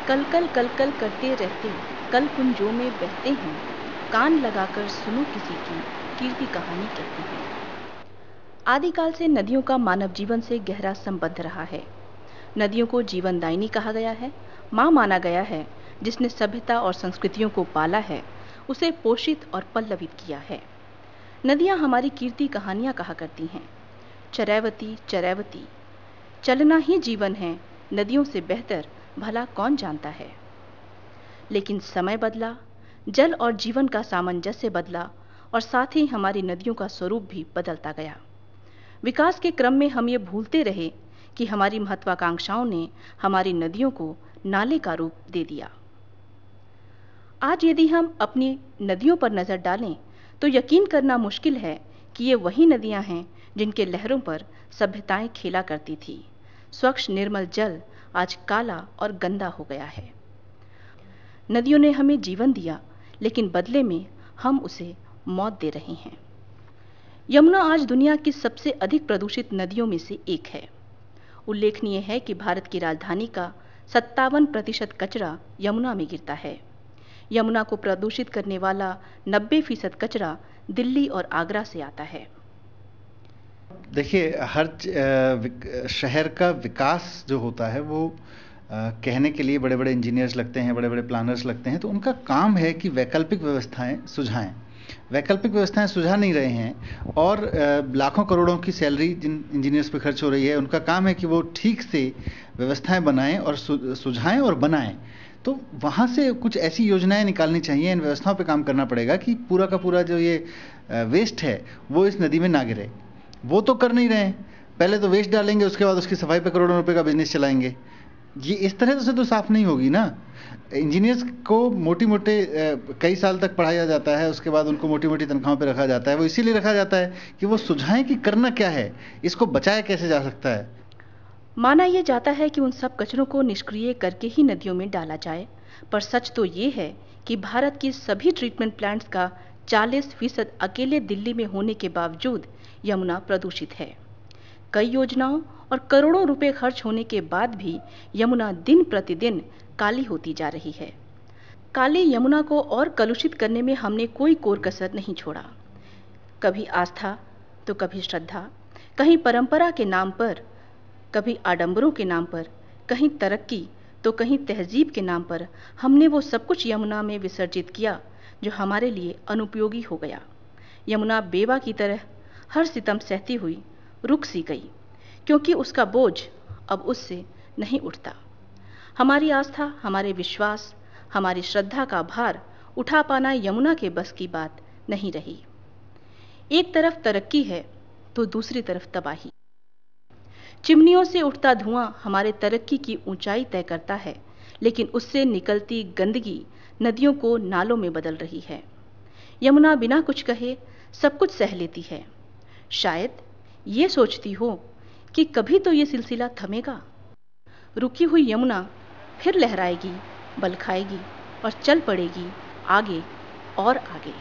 कल कल कल कल करते रहते कल कुंजों में बहते हैं, कान लगाकर सुनो किसी की कीर्ति कहानी कहते हैं। आदिकाल से नदियों का मानव जीवन से गहरा संबंध रहा है। नदियों को जीवनदायिनी कहा गया है, मां माना गया है। जिसने सभ्यता और संस्कृतियों को पाला है, उसे पोषित और पल्लवित किया है। नदियां हमारी कीर्ति कहानियां कहा करती हैं। चरैवती चरैवती, चलना ही जीवन है, नदियों से बेहतर भला कौन जानता है। लेकिन समय बदला, जल और जीवन का सामंजस्य बदला और साथ ही हमारी नदियों का स्वरूप भी बदलता गया। विकास के क्रम में हम ये भूलते रहे कि हमारी महत्वाकांक्षाओं ने हमारी नदियों को नाले का रूप दे दिया। आज यदि हम अपनी नदियों पर नजर डालें तो यकीन करना मुश्किल है कि ये वही नदियां हैं जिनके लहरों पर सभ्यताएं खेला करती थी। स्वच्छ निर्मल जल आज काला और गंदा हो गया है। नदियों ने हमें जीवन दिया, लेकिन बदले में हम उसे मौत दे रहे हैं। यमुना आज दुनिया की सबसे अधिक प्रदूषित नदियों में से एक है। उल्लेखनीय है कि भारत की राजधानी का 57% कचरा यमुना में गिरता है। यमुना को प्रदूषित करने वाला 90% कचरा दिल्ली और आगरा से आता है। देखिए, हर शहर का विकास जो होता है वो कहने के लिए बड़े बड़े इंजीनियर्स लगते हैं, बड़े बड़े प्लानर्स लगते हैं, तो उनका काम है कि वैकल्पिक व्यवस्थाएं सुझाएं। वैकल्पिक व्यवस्थाएं सुझा नहीं रहे हैं और लाखों करोड़ों की सैलरी जिन इंजीनियर्स पे खर्च हो रही है, उनका काम है कि वो ठीक से व्यवस्थाएं बनाएं और सुझाएं और बनाएं। तो वहाँ से कुछ ऐसी योजनाएं निकालनी चाहिए, इन व्यवस्थाओं पे काम करना पड़ेगा कि पूरा का पूरा जो ये वेस्ट है वो इस नदी में ना गिरे। वो तो कर नहीं रहे हैं। पहले तो वेस्ट डालेंगे, उसके बाद उसकी सफाई पे करोड़ों रुपए का बिजनेस चलाएंगे। ये इस तरह से तो साफ नहीं होगी ना। इंजीनियर्स को मोटी मोटे कई साल तक पढ़ाया जाता है, उसके बाद उनको मोटी मोटी तनख्वाहों पे रखा जाता है। वो इसीलिए रखा जाता है कि वो सुझाएं कि करना क्या है, इसको बचाया कैसे जा सकता है। माना यह जाता है कि उन सब कचरों को निष्क्रिय करके ही नदियों में डाला जाए, पर सच तो ये है कि भारत की सभी ट्रीटमेंट प्लांट्स का 40% अकेले दिल्ली में होने के बावजूद यमुना प्रदूषित है। कई योजनाओं और करोड़ों रुपए खर्च होने के बाद भी यमुना दिन प्रतिदिन काली होती जा रही है। काली यमुना को और कलुषित करने में हमने कोई कोर कसर नहीं छोड़ा। कभी आस्था तो कभी श्रद्धा, कहीं परंपरा के नाम पर, कभी आडंबरों के नाम पर, कहीं तरक्की तो कहीं तहजीब के नाम पर हमने वो सब कुछ यमुना में विसर्जित किया जो हमारे लिए अनुपयोगी हो गया। यमुना बेवा की तरह हर सितम सहती हुई रुक सी गई, क्योंकि उसका बोझ अब उससे नहीं उठता। हमारी आस्था, हमारे विश्वास, हमारी श्रद्धा का भार उठा पाना यमुना के बस की बात नहीं रही। एक तरफ तरक्की है तो दूसरी तरफ तबाही। चिमनियों से उठता धुआं हमारे तरक्की की ऊंचाई तय करता है, लेकिन उससे निकलती गंदगी नदियों को नालों में बदल रही है। यमुना बिना कुछ कहे सब कुछ सह लेती है। शायद ये सोचती हो कि कभी तो ये सिलसिला थमेगा। रुकी हुई यमुना फिर लहराएगी, बल खाएगी और चल पड़ेगी आगे और आगे।